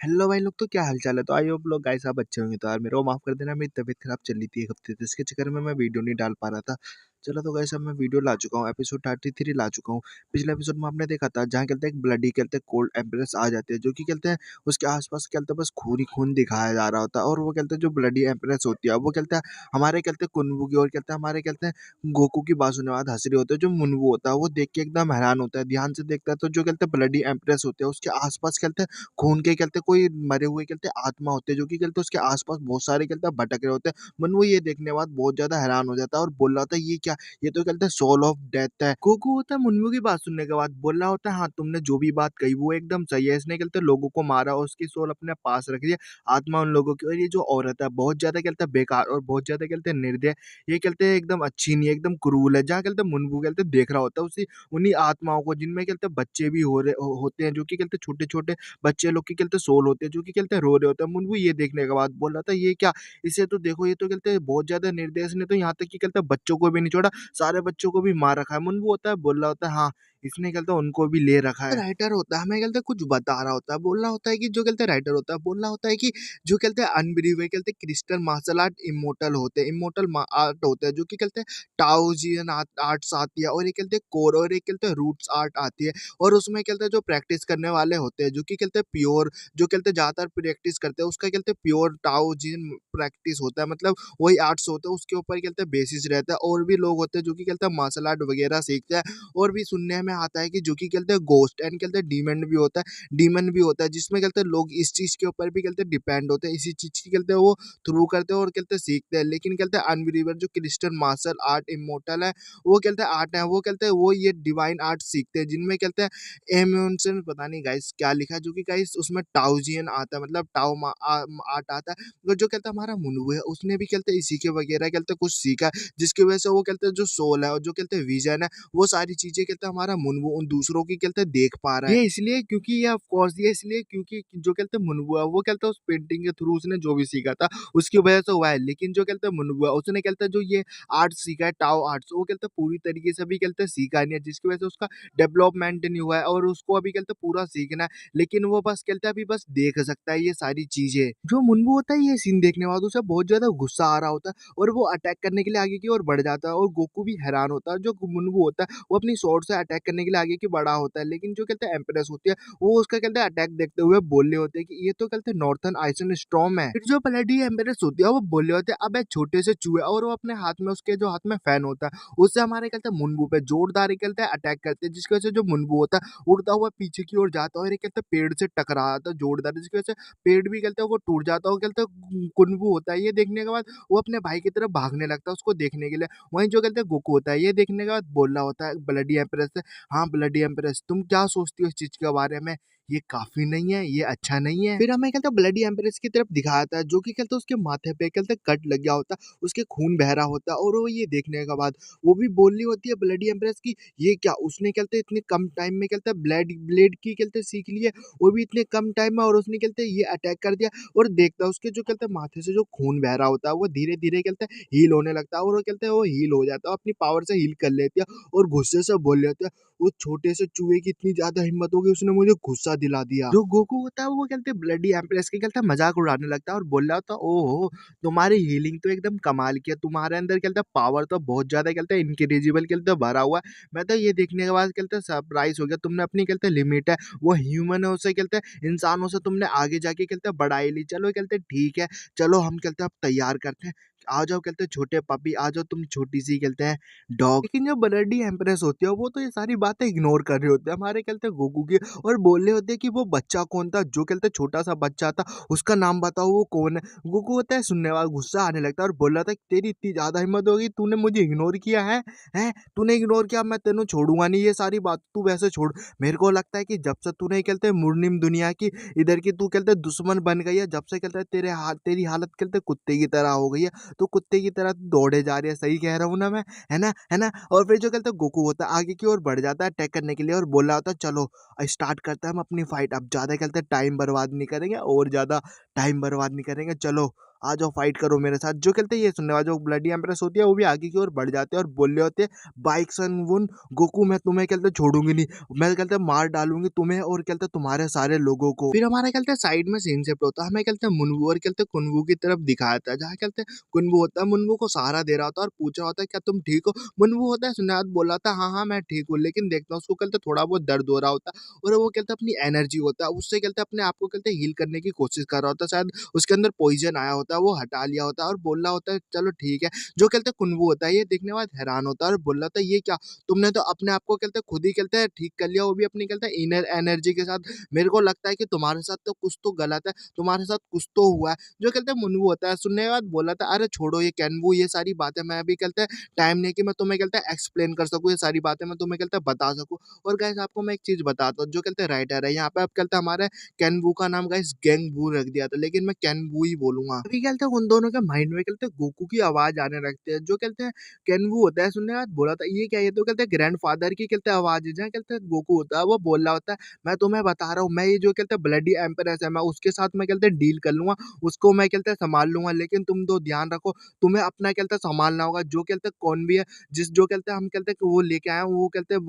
Hello भाई लोग, तो क्या हाल चाल है। तो आई होप लोग गाइस आप अच्छे होंगे। तो यार मेरे को माफ कर देना, मेरी तबीयत खराब चल रही थी एक हफ्ते से, इसके चक्कर में मैं वीडियो नहीं डाल पा रहा था। चलो तो गाइस अब मैं वीडियो ला चुका हूँ, एपिसोड 33 ला चुका हूँ। पिछले एपिसोड में आपने देखा था जहाँ कहते हैं एक ब्लडी कहते हैं कोल्ड एम्प्रेस आ जाते हैं, जो कि कहते हैं उसके आसपास कहते हैं बस खून ही खून दिखाया जा रहा होता है। और वो कहते हैं जो ब्लडी एम्प्रेस होती है वो कहते हैं हमारे कहते हैं कुनबू की, और कहते हैं हमारे कहते हैं गोकू की बात सुनने बाद हंस रही होते हैं। जो मुनबू होता है वो देख के एकदम हैरान होता है, ध्यान से देखता है तो जो कहते हैं ब्लडी एम्प्रेस होते हैं उसके आसपास कहते हैं खून के कहते कोई मरे हुए कहते आत्मा होते हैं, जो कि कहते उसके आसपास बहुत सारे कहते भटक रहे होते हैं। मन वो ये देखने के बाद बहुत ज्यादा हैरान हो जाता है और बोल रहा होता है ये क्या, ये तो कहते हैं सोल ऑफ डेथ है। गोकू होता है मुनमु की बात सुनने के बाद बोल रहा होता है हाँ तुमने जो भी बात कही वो एकदम सही है, इसने कहते लोगों को मारा और उसकी सोल अपने पास रख दिया, आत्मा उन लोगों की। और ये जो औरत है बहुत ज्यादा कहते बेकार और बहुत ज्यादा कहते निर्दय, ये कहते एकदम अच्छी नहीं है, एकदम क्रूल है। जहाँ कहते मुनमु कहते देख रहा होता है उसी उन्हीं आत्माओं को जिनमें कहते बच्चे भी होते हैं, जो कि कहते छोटे छोटे बच्चे लोग की कहते सोल होते हैं, जो कि कहते रो रहे होते हैं। मुन्नू ये देखने के बाद बोल रहा था ये क्या, इसे तो देखो ये तो कहते बहुत ज्यादा निर्देश ने तो यहाँ तक कि कहते बच्चों को भी नहीं छोड़ा, सारे बच्चों को भी मार रखा है। मुन्नू होता है बोल रहा होता है हाँ इसने कहते उनको भी ले रखा है। राइटर होता है हमें कहते कुछ बता रहा होता है, बोल रहा होता है कि जो कहते राइटर होता है बोल रहा होता है कि जो कहते हैं अनबिलीवेबल कहते क्रिस्टल मार्शल आर्ट इमोर्टल होते हैं, इमोर्टल आर्ट होता है, जो कि कहते हैं टाओजियन आर्ट्स आती है, और ये कहते हैं कोर, और एक कहते हैं रूट्स आर्ट आती है। और उसमें कहते हैं जो प्रैक्टिस करने वाले होते हैं, जो कि कहते हैं प्योर, जो कहते हैं ज्यादातर प्रैक्टिस करते हैं उसका कहते हैं प्योर टाओजियन प्रैक्टिस होता है, मतलब वही आर्ट्स होता है उसके ऊपर कहते हैं बेसिस रहता है। और भी लोग होते हैं जो कि कहते हैं मार्शल आर्ट वगैरह सीखते हैं। और भी सुनने में आता है कि जो कि कहते हैं गोस्ट एंड कहते हैं डीमन भी होता है, डीमन भी होता है, जिसमें कहते हैं लोग इस चीज के ऊपर भी कहते हैं डिपेंड होते हैं, इसी चीज की कहते हैं वो थ्रू करते हैं और कहते हैं सीखते हैं। लेकिन कहते हैं अनबिलीवर जो क्रिस्टन मार्शल आर्ट इमोर्टल है, वो कहते हैं आर्ट है, वो कहते हैं वो ये डिवाइन आर्ट सीखते हैं, जिनमें कहते हैं एम्यूनसन पता नहीं गाइस क्या लिखा है, जो कि गाइस उसमें टाउजियन आता है, मतलब आर्ट आता है। और जो कहता है हमारा मुनवू है उसने भी कहते हैं इसी के वगैरह कहते हैं कुछ सीखा है, जिसकी वजह से वो कहते हैं जो सोल है और जो कहते हैं विजन है, वो सारी चीजें कहते हैं हमारा मुनवू उन दूसरों की कहते हैं देख पा रहा है। ये इसलिए क्योंकि ये ऑफ कोर्स ये इसलिए क्योंकि जो कहते हैं मुनवू है वो कहते हैं उस पेंटिंग के थ्रू उसने जो भी सीखा था उसकी वजह से हुआ है। लेकिन जो कहते हैं मुनवू है उसने कहते हैं जो ये आर्ट सीखा है टाओ आर्ट्स, वो कहते हैं पूरी तरीके से भी कहते हैं सीखा नहीं है, जिसकी वजह से उसका डेवलपमेंट नहीं हुआ है और उसको अभी कहते हैं पूरा सीखना है। लेकिन वो बस कहते हैं अभी बस देख सकता है ये सारी चीजें। जो मुनमु होता है ये सीन देखने के बाद उसे बहुत ज्यादा गुस्सा आ रहा होता है और वो अटैक करने के लिए आगे की ओर बढ़ जाता है। और गोकू भी हैरान होता है, जो मुनमु होता है वो अपनी स्वॉर्ड से अटैक करने के लिए आगे की बढ़ा होता है। लेकिन जो कहते हैं एम्प्रेस होती है वो उसका कहते हैं अटैक देखते हुए बोल रहे होते हैं कि ये तो कहते हैं नॉर्थन आइसन स्टॉर्म है। फिर जो ब्लडी एम्प्रेस होती है वो बोल रहे होते हैं अब छोटे से चूहे, और वो अपने हाथ में उसके जो हाथ में फैन होता है उससे हमारे कहते हैं मुनबू पे जोरदार ही कहते हैं अटैक करते हैं, जिसकी वजह से जो मुनबू होता है उड़ता हुआ पीछे की ओर जाता है और ये कहते हैं पेड़ से टकराता है जोरदार, जिसकी वजह से पेड़ भी कहते हैं वो टूट जाता है। और कहते हैं कुनबू होता है ये देखने के बाद वो अपने भाई की तरफ भागने लगता है उसको देखने के लिए। वहीं जो कहते हैं गोकू होता है ये देखने के बाद बोल रहा होता है ब्लडी एम्प्रेस से हाँ ब्लडी एम्प्रेस तुम क्या सोचती हो इस चीज के बारे में, ये काफी नहीं है, ये अच्छा नहीं है। फिर हमें कहते हैं ब्लडी एम्प्रेस की तरफ दिखाता है, जो कि कहते हैं उसके माथे पे कहते हैं कट लग गया होता है, उसके खून बह रहा होता है। और वो ये देखने के बाद वो भी बोल रही होती है ब्लडी एम्प्रेस की ये क्या, उसने कहते इतने कम टाइम में कहते ब्लेड ब्लेड की कहते सीख ली है, वो भी इतने कम टाइम में, और उसने कहते ये अटैक कर दिया। और देखता है उसके जो कहते माथे से जो खून बह रहा होता है वो धीरे धीरे कहते हील होने लगता है, और वो कहते हैं वो हील हो जाता है, अपनी पावर से हील कर लेती है। और गुस्से से बोल लेते हैं उस छोटे से चूहे की इतनी ज्यादा हिम्मत होगी उसने मुझे गुस्सा दिला दिया। जो गोकू होता है वो कहते ब्लडी एम्प्रेस के कहते मजाक उड़ाने लगता है और बोल रहा होता ओहो तुम्हारी हीलिंग तो एकदम कमाल की है, तुम्हारे अंदर कहते पावर तो बहुत ज्यादा कहते इनक्रेडिबल कहते भरा हुआ है। मैं तो ये देखने के बाद कहते सरप्राइज हो गया, तुमने अपनी कहते लिमिट है वो ह्यूमन है उसे कहते इंसानों से तुमने आगे जाके कहते बढ़ाई ली। चलो कहते ठीक है, चलो हम कहते अब तैयार करते हैं, आ जाओ कहते छोटे पापी आ जाओ, तुम छोटी सी कहते हैं डॉग। लेकिन जो ब्लडी एम्प्रेस होती है वो तो ये सारी बातें इग्नोर कर रहे होते हैं हमारे कहते गोकू की, और बोल रहे होते हैं कि वो बच्चा कौन था, जो कहते छोटा सा बच्चा था उसका नाम बताओ वो कौन है। गोकू होता है सुनने वाला गुस्सा आने लगता है और बोल रहा था तेरी इतनी ज्यादा हिम्मत होगी तूने मुझे इग्नोर किया है, हैं तूने इग्नोर किया, मैं तेनों छोड़ूंगा नहीं, ये सारी बात तू वैसे छोड़। मेरे को लगता है कि जब से तूने कहते मुर्निम दुनिया की इधर की तू कहते दुश्मन बन गई है, जब से कहते तेरे हाथ तेरी हालत कहते कुत्ते की तरह हो गई है, तो कुत्ते की तरह तू दौड़े जा रही है, सही कह रहा हूँ ना मैं, है ना, है ना। और फिर जो कहते हैं गोकू होता है आगे की ओर बढ़ जाता है अटैक करने के लिए और बोल रहा होता है चलो स्टार्ट करते हैं हम अपनी फाइट, अब ज्यादा कहते हैं टाइम बर्बाद नहीं करेंगे और ज्यादा टाइम बर्बाद नहीं करेंगे, चलो आ जाओ फाइट करो मेरे साथ। जो कहते हैं ये सुनने वाला जो ब्लडी एम्प्रेस होती है वो भी आगे की ओर बढ़ जाते हैं और बोल रहे होते हैं, बाइक सन वुन गोकू मैं तुम्हें कहते छोड़ूंगी नहीं, मैं कहते मार डालूंगी तुम्हें और कहते तुम्हारे सारे लोगों को। फिर हमारे कहते साइड में सीन शिफ्ट होता है, हमें कहते हैं मुनवू और कहते कुनवू की तरफ दिखाया था, जहाँ कहते हैं कुनवू होता है मुनवू को सहारा दे रहा होता है और पूछ रहा होता है क्या तुम ठीक हो। मुनवू होता है सुनात बोल रहा था हाँ हाँ मैं ठीक हूँ, लेकिन देखता हूँ उसको कहते थोड़ा बहुत दर्द हो रहा होता है और वो कहते अपनी एनर्जी होता है उससे कहते अपने आप को कहते हील करने की कोशिश कर रहा होता है, शायद उसके अंदर पॉइजन आया होता है वो हटा लिया होता है और बोल रहा होता है चलो ठीक है। जो कहते कुनवू होता है ये देखने के बाद हैरान होता है और बोल रहा था ये क्या, तुमने तो अपने आप को कहते खुद ही कहते ठीक कर लिया, वो भी अपनी कहते इनर एनर्जी के साथ। मेरे को लगता है कि तुम्हारे साथ तो कुछ तो गलत है, तुम्हारे साथ कुछ तो हुआ है। जो कहते हैं मुनवू होता है सुनने के बाद बोला था अरे छोड़ो ये कैनवू ये सारी बातें मैं अभी कहते हैं टाइम नहीं है कि मैं तुम्हें कहते हैं एक्सप्लेन कर सकूँ, ये सारी बातें मैं तुम्हें कहते हैं बता सकूँ। और गाइस आपको मैं एक चीज बताता हूँ, जो कहते हैं राइटर है यहाँ पे आप कहते हैं हमारे कैनवू का नाम गाइस गैंगवू रख दिया था, लेकिन मैं कैनवू ही बोलूंगा। अभी कहते हैं उन दोनों के माइंड में कहते हैं गोकू की आवाज आने लगती है। जो कहते हैं कैनवू होता है सुनने के बाद बोला था ये क्या, ये तो कहते हैं ग्रैंडफादर की कहते हैं आवाज है। जहाँ कहते हैं गोकू होता है वो बोल रहा होता है मैं तुम्हें बता रहा हूँ, मैं ये जो कहते हैं ब्लडी एम्परस है मैं उसके साथ मैं कहते हैं डील कर लूंगा, उसको मैं कहते हैं संभाल लूंगा, लेकिन तुम तो ध्यान रखो तुम्हें अपना कहते हैं संभालना होगा। जो कहते हैं कौन भी है जिस जो कहते हैं हम कहते हैं कि वो लेके आए हैं, वो कहते हैं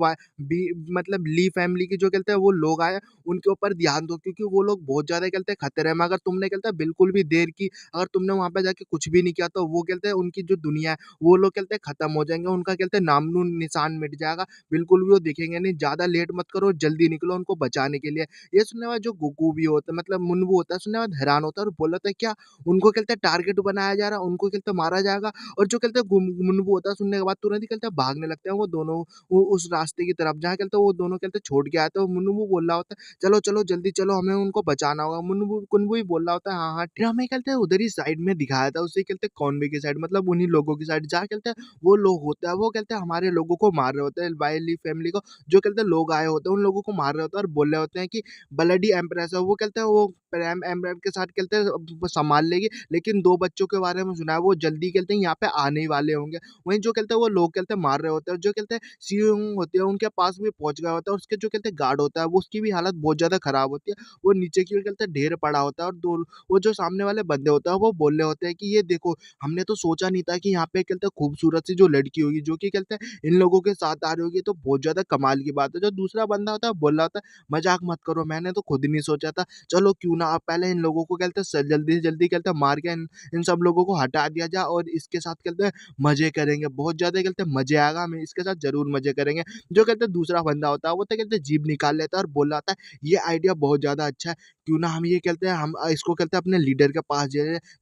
मतलब ली फैमिली की जो कहते हैं वो लोग आए हैं, उनके ऊपर ध्यान दो क्योंकि वो लोग बहुत ज्यादा कहते हैं खतरे में। अगर तुमने कहते हैं बिल्कुल भी देर की, अगर तुमने वहां पे जाके कुछ भी नहीं किया तो वो कहते हैं उनकी जो दुनिया है वो लोग कहते हैं खत्म हो जाएंगे, उनका कहते हैं नामो निशान मिट जाएगा, बिल्कुल भी वो दिखेंगे नहीं। ज्यादा लेट मत करो, जल्दी निकलो उनको बचाने के लिए। ये सुनने वाला जो गुगू भी होता है मतलब मुनवू होता है सुनने के बाद हैरान होता है और बोलता है क्या उनको कहते हैं टारगेट बनाया जा रहा है, उनको कहते हैं मारा जाएगा। और जो कहते हैं मुनवू होता है सुनने के बाद तुरंत ही कहते हैं भागने लगते हैं वो दोनों उस रास्ते की तरफ जहाँ कहते हैं वो दोनों कहते हैं छोड़ के आए थे। मुनवू बोल रहा होता है चलो चलो जल्दी चलो हमें उनको बचाना होगा। मुनवू कुनवू ही बोल रहा होता है हाँ हाँ। फिर हमें कहते हैं उधर ही साइड में दिखाया था, उसे कहते हैं कॉन्वे की साइड मतलब उन्हीं लोगों की साइड जहाँ कहते हैं वो लोग होता है वो कहते हैं हमारे लोगों को मार रहे होते हैं, वाइल्ड फैमिली को जो कहते हैं लोग आए होते हैं उन लोगों को मार रहे होते हैं और बोल रहे होते हैं कि ब्लडी एम्प्रेस है, वो कहते हैं वो प्राइम एम्प्रेस के साथ कहते हैं वो संभाल लेगी, लेकिन 2 बच्चों के बारे में सुना है वो जल्दी कहते हैं यहाँ पे आने ही वाले होंगे। वहीं जो कहते हैं वो लोग कहते हैं मार रहे होते हैं, जो कहते हैं सीओ होते हैं उनके पास भी पहुँच गया होता है और उसके जो कहते हैं गार्ड होता है वो उसकी भी हालत बहुत ज़्यादा खराब होती है। वो नीचे की ओर कहते हैं ढेर पड़ा होता है और दो वो जो सामने वाले बंदे होते हैं वो बोल रहे होते हैं कि ये देखो हमने तो सोचा नहीं था कि यहाँ पे कहते हैं खूबसूरत सी जो लड़की होगी जो कि कहते हैं इन लोगों के साथ आ रही होगी, तो बहुत ज़्यादा कमाल की बात है। जो दूसरा बंदा होता है बोल रहा होता है मज़ाक मत करो, मैंने तो खुद नहीं सोचा था, चलो क्यों ना आप पहले इन लोगों को कहते हैं जल्दी से जल्दी कहते हैं मार के इन सब लोगों को हटा दिया जाए और इसके साथ कहते हैं मज़े करेंगे, बहुत ज़्यादा कहते हैं मज़े आएगा, हम इसके साथ ज़रूर मज़े करेंगे। जो कहते हैं दूसरा बंदा होता है वो तो कहते हैं जीभ निकाल लेता है और बोल रहा था ये आइडिया बहुत ज़्यादा अच्छा है, क्यों ना हम ये कहते हैं हम इसको कहते हैं अपने लीडर के पास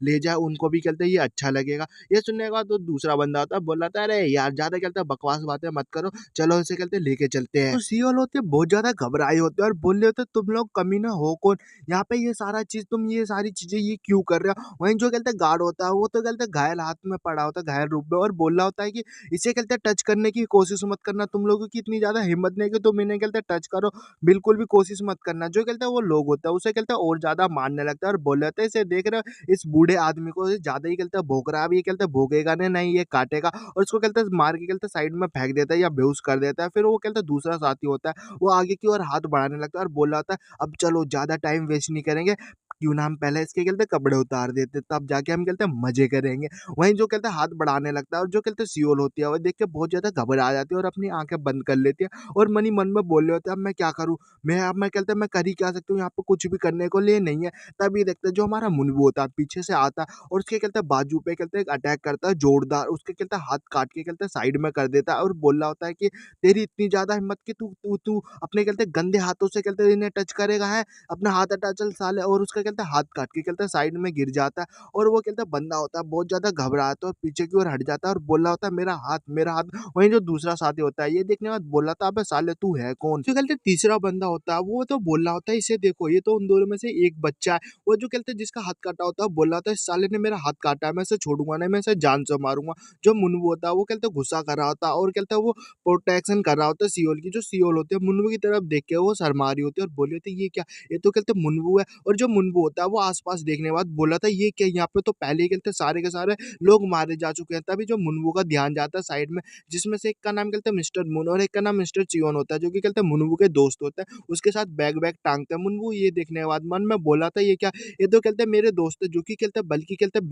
ले जाए, उनको भी कहते हैं ये अच्छा लगेगा। ये सुनने के बाद तो दूसरा बंदा होता है बोल रहा था अरे यार ज़्यादा कहते हैं बकवास बातें मत करो, चलो इसे कहते हैं लेके चलते हैं। तो सीओल होते हैं बहुत ज़्यादा घबराए होते हैं और बोल रहे होते हैं तुम लोग कमीना हो कौन, यहाँ पे ये सारा चीज़ तुम ये सारी चीज़ें ये क्यों कर रहे हो। वहीं जो कहते हैं गार्ड होता है वो तो कहते हैं घायल हाथ में पड़ा होता है, घायल रूप में, और बोल रहा होता है कि इसे कहते हैं टच करने की कोशिश मत करना, तुम लोगों की इतनी ज़्यादा हिम्मत नहीं है कि तुम इन्हें कहते हैं टच करो, बिल्कुल भी कोशिश मत करना। जो कहते हैं वो लोग होता है उसे कहते हैं और ज़्यादा मारने लगता है और बोल रहे थे इसे देख रहे हो इस बूढ़े आदमी को ये ज़्यादा ही कहते हैं भौंक रहा है, अब ये कहते हैं भौंकेगा नहीं ये काटेगा, और उसको कहते हैं मार के कहते हैं साइड में फेंक देता है या बेहोश कर देता है। फिर वो कहते हैं दूसरा साथी होता है वो आगे की ओर हाथ बढ़ाने लगता है और बोल रहा होता है अब चलो ज़्यादा टाइम वेस्ट नहीं करेंगे, क्यों ना हम पहले इसके कहते हैं कपड़े उतार देते तब जाके हम कहते हैं मजे करेंगे। वहीं जो कहते हैं हाथ बढ़ाने लगता है और जो कहते हैं सियोल होती है वो देख के बहुत ज़्यादा घबरा जाती है और अपनी आंखें बंद कर लेती है और मन ही मन में बोल रहे होते हैं अब मैं क्या करूँ, मैं कहते हैं मैं कर ही क्या सकती हूँ, यहाँ पे कुछ भी करने को लिए नहीं है। तभी देखते हैं जो हमारा मुन्बू होता है पीछे से आता है और उसके कहते हैं बाजू पे कहते हैं अटैक करता है जोरदार, उसके कहते हैं हाथ काट के कहते हैं साइड में कर देता है और बोल रहा होता है कि तेरी इतनी ज्यादा हिम्मत कि तू तू तू अपने कहते हैं गंदे हाथों से कहते हैं इन्हें टच करेगा है, अपना हाथ हटा चल साले, और उसका कहते हैं हाथ काट के कहते हैं साइड में गिर जाता है। और वो कहते हैं बंदा होता है बहुत ज्यादा घबराता है और पीछे की ओर हट जाता है और बोल रहा होता है मेरा हाथ मेरा हाथ। वहीं जो दूसरा साथी होता है ये देखने के बाद बोल रहा था अबे साले तू है कौन। जो कहते हैं तीसरा बंदा होता है वो तो बोल रहा होता है इसे देखो ये तो उन दोनों में से एक बच्चा है, वो जो कहते हैं जिसका हाथ काटा होता है बोल रहा था इस साले ने मेरा हाथ काटा है मैं इसे छोड़ूंगा नहीं, मैं इसे जान से मारूंगा। जो मुन्नू होता है वो कहते हैं गुस्सा कर रहा होता है और कहता है वो प्रोटेक्शन कर रहा होता है सियोल की। जो सियोल होती है मुन्नू की तरफ देख के वो शर्मा रही होती है और बोली होती है ये क्या, ये तो कहते हैं मुन्नू है। और जो मुन्नू मुनवु होता है वो आस-पास देखने के बाद बोला था ये क्या यहाँ पे तो पहले ही कहते सारे के सारे लोग मारे जा चुके हैं। तभी जो मुनवु का ध्यान जाता है साइड में, जिसमें से एक का नाम कहते हैं मिस्टर मून और एक का नाम मिस्टर चियोन होता है, जो कि कहते हैं मुनवु के दोस्त होते हैं। उसके साथ बैग वैग टाँगते हैं। मुनवु ये देखने के बाद मन में बोला था ये क्या, ये तो कहते हैं मेरे दोस्त है, जो कि कहते हैं बल्कि कहते हैं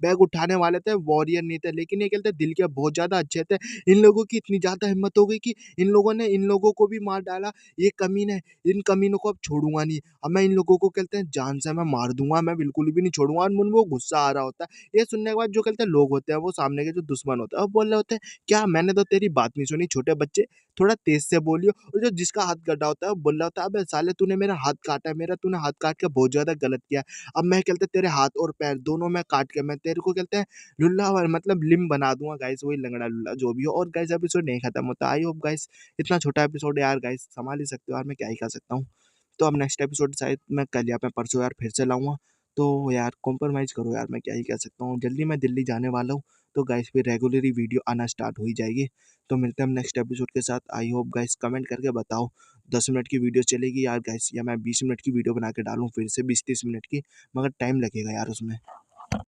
बैग उठाने वाले थे, वॉरियर नहीं थे, लेकिन ये कहते हैं दिल के बहुत ज़्यादा अच्छे थे। इन लोगों की इतनी ज़्यादा हिम्मत हो गई कि इन लोगों ने इन लोगों को भी मार डाला। ये कमीने, इन कमीनों को अब छोड़ूँगा नहीं। अब मैं इन लोगों को कहते हैं जान से मैं मार दूँगा, मैं बिल्कुल भी नहीं छोड़ूँगा। और मुन वो गुस्सा आ रहा होता है। ये सुनने के बाद जो कहते हैं लोग होते हैं, वो सामने के जो दुश्मन होते हैं, वो बोल रहे होते हैं, "क्या मैंने तो तेरी बात नहीं सुनी छोटे बच्चे, थोड़ा तेज़ से बोलियो।" और जो जिसका हाथ कटा होता है, वो बोल रहा होता है, "अबे साले तूने मेरा हाथ काटा है, मेरा तूने हाथ काट के बहुत ज़्यादा गलत किया है। अब मैं कहते हैं तेरे हाथ और पैर दोनों मैं काट के मैं तेरे को कहते हैं लुल्ला व मतलब लिम्ब बना दूँगा गाइस, वही लंगड़ा लुल्ला जो भी हो।" और गाइस एपिसोड नहीं खत्म होता। आई होप गाइस इतना छोटा एपिसोड है यार गाइस, संभाल ही सकते हो यार, मैं क्या ही कर सकता हूँ। तो अब नेक्स्ट एपिसोड शायद मैं कल या मैं परसों यार फिर से लाऊँगा। तो यार कॉम्प्रोमाइज़ करो यार, मैं क्या ही कह सकता हूँ। जल्दी मैं दिल्ली जाने वाला हूँ, तो गाइस फिर रेगुलरली वीडियो आना स्टार्ट हो ही जाएगी। तो मिलते हैं हम नेक्स्ट एपिसोड के साथ। आई होप गाइस कमेंट करके बताओ 10 मिनट की वीडियो चलेगी यार गाइस, या मैं 20 मिनट की वीडियो बना के डालूँ फिर से 20-30 मिनट की, मगर टाइम लगेगा यार उसमें।